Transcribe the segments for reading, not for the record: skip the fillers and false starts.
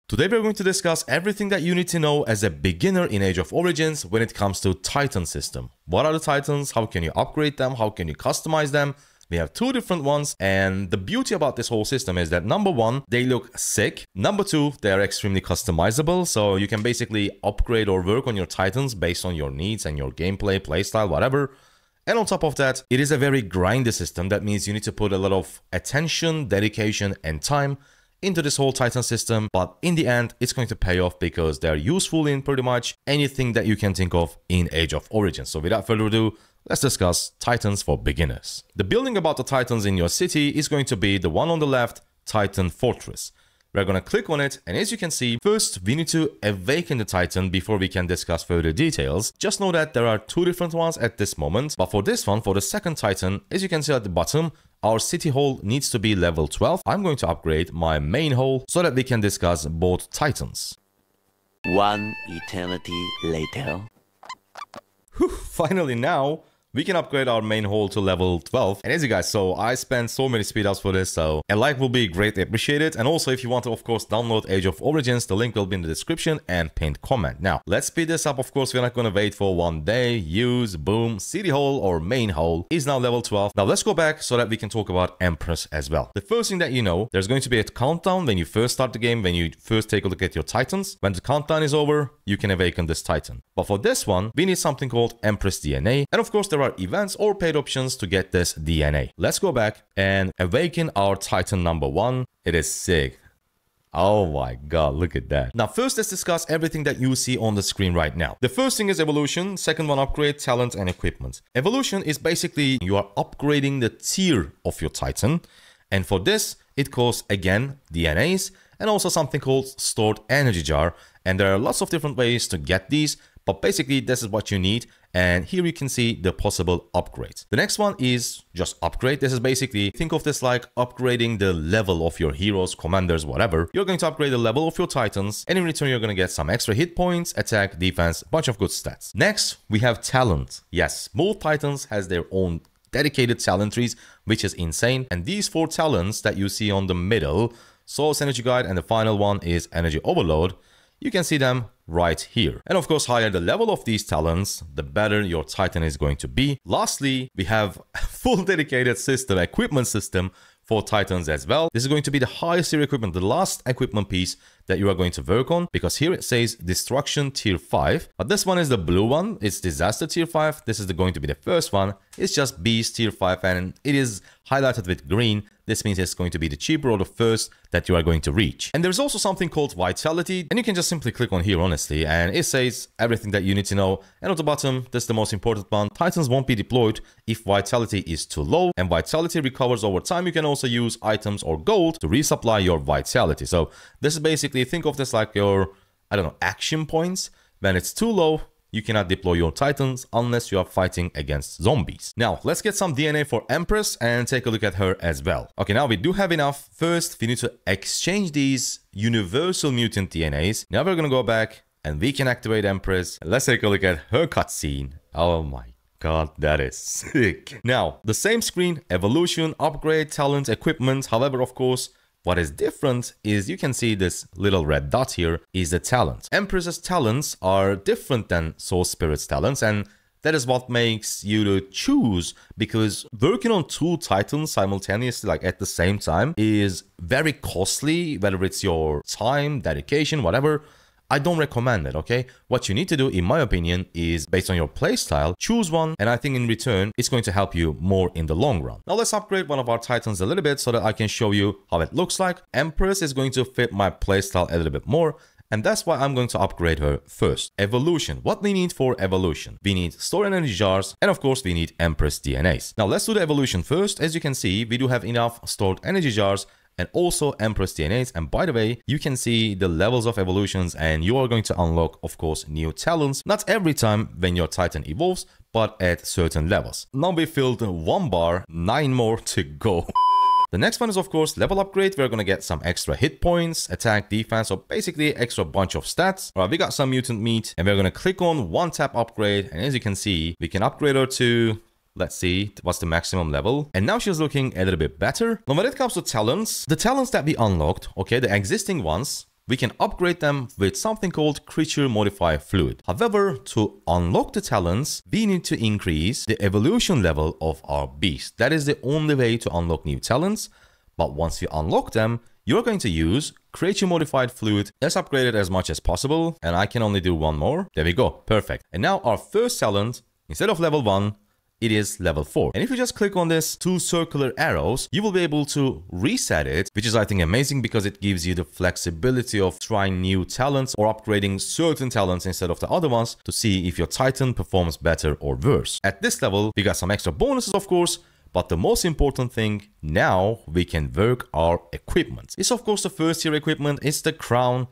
Today we're going to discuss everything that you need to know as a beginner in Age of Origins when it comes to Titan system. What are the Titans? How can you upgrade them? How can you customize them? We have two different ones, and the beauty about this whole system is that number one, they look sick. Number two, they are extremely customizable, so you can basically upgrade or work on your Titans based on your needs and your gameplay, playstyle, whatever. And on top of that, it is a very grindy system. That means you need to put a lot of attention, dedication, and time into this whole Titan system, but in the end, it's going to pay off because they're useful in pretty much anything that you can think of in Age of Origins. So without further ado, let's discuss Titans for beginners. The building about the Titans in your city is going to be the one on the left, Titan Fortress. We're going to click on it, and as you can see, first we need to awaken the Titan before we can discuss further details. Just know that there are two different ones at this moment, but for this one, for the second Titan, as you can see at the bottom, our city hall needs to be level 12. I'm going to upgrade my main hall so that we can discuss both Titans. One eternity later. Whew, finally now, we can upgrade our main hall to level 12. And as you guys saw, I spent so many speed ups for this, so a like will be greatly appreciated. And also, if you want to, of course, download Age of Origins, the link will be in the description and pinned comment. Now, let's speed this up. Of course, we're not going to wait for one day. Use, boom, city hall or main hall is now level 12. Now, let's go back so that we can talk about Empress as well. The first thing that you know, there's going to be a countdown when you first start the game, when you first take a look at your Titans. When the countdown is over, you can awaken this Titan. But for this one, we need something called Empress DNA. And of course, there are events or paid options to get this DNA. Let's go back and awaken our Titan number one. It is sick. Oh my god, look at that. Now first, let's discuss everything that you see on the screen right now. The first thing is evolution, second one upgrade, talent, and equipment. Evolution is basically you are upgrading the tier of your Titan, and for this it costs again DNAs and also something called stored energy jar, and there are lots of different ways to get these, but basically this is what you need. And here you can see the possible upgrades. The next one is just upgrade. This is basically, think of this like upgrading the level of your heroes, commanders, whatever. You're going to upgrade the level of your Titans, and in return you're going to get some extra hit points, attack, defense, bunch of good stats. Next, we have talent. Yes, both Titans has their own dedicated talent trees, which is insane. And these four talents that you see on the middle, Source Energy Guide, and the final one is Energy Overload, you can see them right here. And of course, higher the level of these talents, the better your Titan is going to be. Lastly, we have a full dedicated system, equipment system for Titans as well. This is going to be the highest tier equipment, the last equipment piece that you are going to work on, because here it says Destruction Tier 5, but this one is the blue one. It's Disaster Tier 5. This is going to be the first one. It's just Beast Tier 5, and it is highlighted with green. This means it's going to be the cheaper or the first that you are going to reach. And there's also something called Vitality, and you can just simply click on here, honestly, and it says everything that you need to know. And at the bottom, this is the most important one. Titans won't be deployed if Vitality is too low, and Vitality recovers over time. You can also use items or gold to resupply your Vitality. So this is basically, think of this like your, I don't know, action points. When it's too low, you cannot deploy your Titans unless you are fighting against zombies. Now, let's get some DNA for Empress and take a look at her as well. Okay, now we do have enough. First, we need to exchange these universal mutant DNAs. Now we're gonna go back and we can activate Empress. Let's take a look at her cutscene. Oh my god, that is sick. Now, the same screen, evolution, upgrade, talent, equipment. However, of course, what is different is you can see this little red dot here is the talent. Empress's talents are different than Soul Spirit's talents, and that is what makes you to choose, because working on two Titans simultaneously, like at the same time, is very costly, whether it's your time, dedication, whatever. I don't recommend it, okay? What you need to do, in my opinion, is based on your playstyle, choose one, and I think in return, it's going to help you more in the long run. Now let's upgrade one of our Titans a little bit so that I can show you how it looks like. Empress is going to fit my playstyle a little bit more, and that's why I'm going to upgrade her first. Evolution. What we need for evolution? We need stored energy jars, and of course we need Empress DNAs. Now let's do the evolution first. As you can see, we do have enough stored energy jars and also Empress DNAs. And by the way, you can see the levels of evolutions, and you are going to unlock, of course, new talents. Not every time when your Titan evolves, but at certain levels. Now we filled 1 bar, 9 more to go. The next one is, of course, level upgrade. We're going to get some extra hit points, attack, defense, or basically extra bunch of stats. All right, we got some mutant meat, and we're going to click on one tap upgrade. And as you can see, we can upgrade her to, let's see, what's the maximum level. And now she's looking a little bit better. Now, when it comes to talents, the talents that we unlocked, okay, the existing ones, we can upgrade them with something called creature modifier fluid. However, to unlock the talents, we need to increase the evolution level of our beast. That is the only way to unlock new talents. But once you unlock them, you're going to use creature modified fluid. Let's upgrade it as much as possible. And I can only do one more. There we go. Perfect. And now our first talent, instead of level 1, it is level 4. And if you just click on this 2 circular arrows, you will be able to reset it, which is I think amazing because it gives you the flexibility of trying new talents or upgrading certain talents instead of the other ones to see if your Titan performs better or worse. At this level, we got some extra bonuses, of course, but the most important thing, now we can work our equipment. It's of course the first tier equipment, it's the crown.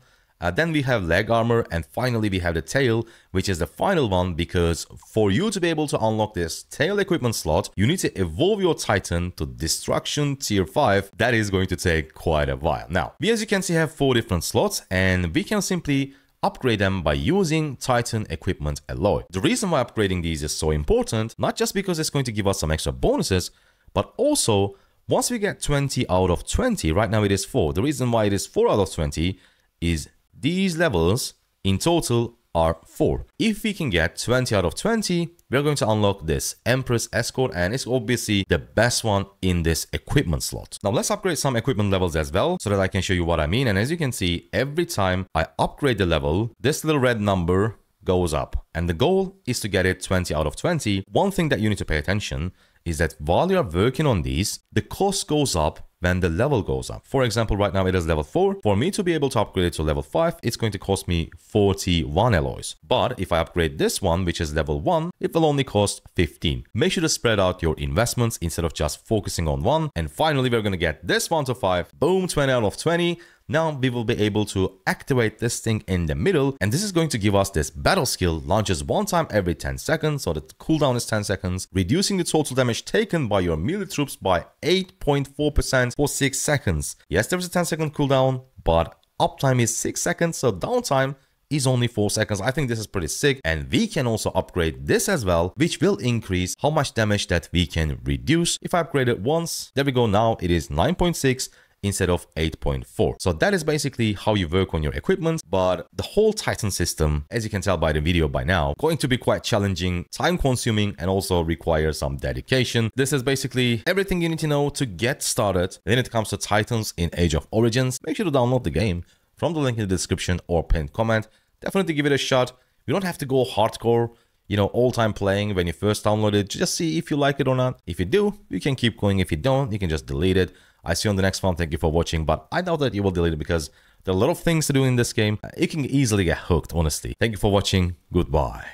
Then we have leg armor, and finally we have the tail, which is the final one, because for you to be able to unlock this tail equipment slot, you need to evolve your Titan to Destruction tier 5. That is going to take quite a while. Now, we as you can see have 4 different slots, and we can simply upgrade them by using Titan Equipment Alloy. The reason why upgrading these is so important, not just because it's going to give us some extra bonuses, but also once we get 20 out of 20, right now it is 4. The reason why it is 4 out of 20 is these levels in total are 4. If we can get 20 out of 20, we're going to unlock this Empress Escort, and it's obviously the best one in this equipment slot. Now let's upgrade some equipment levels as well so that I can show you what I mean. And as you can see, every time I upgrade the level, this little red number goes up. And the goal is to get it 20 out of 20. One thing that you need to pay attention is that while you're working on these, the cost goes up when the level goes up. For example, right now it is level 4. For me to be able to upgrade it to level 5, it's going to cost me 41 alloys. But if I upgrade this one, which is level 1, it will only cost 15. Make sure to spread out your investments instead of just focusing on one. And finally, we're going to get this one to 5. Boom, 20 out of 20. Now we will be able to activate this thing in the middle, and this is going to give us this battle skill, launches one time every 10 seconds, so the cooldown is 10 seconds, reducing the total damage taken by your melee troops by 8.4% for 6 seconds. Yes, there is a 10-second cooldown, but uptime is 6 seconds, so downtime is only 4 seconds. I think this is pretty sick, and we can also upgrade this as well, which will increase how much damage that we can reduce. If I upgrade it once, there we go, now it is 9.6 instead of 8.4. So that is basically how you work on your equipment. But the whole Titan system, as you can tell by the video by now, going to be quite challenging, time consuming, and also require some dedication. This is basically everything you need to know to get started. When it comes to Titans in Age of Origins, make sure to download the game from the link in the description or pinned comment. Definitely give it a shot. You don't have to go hardcore, you know, all time playing when you first download it. Just see if you like it or not. If you do, you can keep going. If you don't, you can just delete it. I see you on the next one. Thank you for watching, but I doubt that you will delete it because there are a lot of things to do in this game. You can easily get hooked, honestly. Thank you for watching. Goodbye.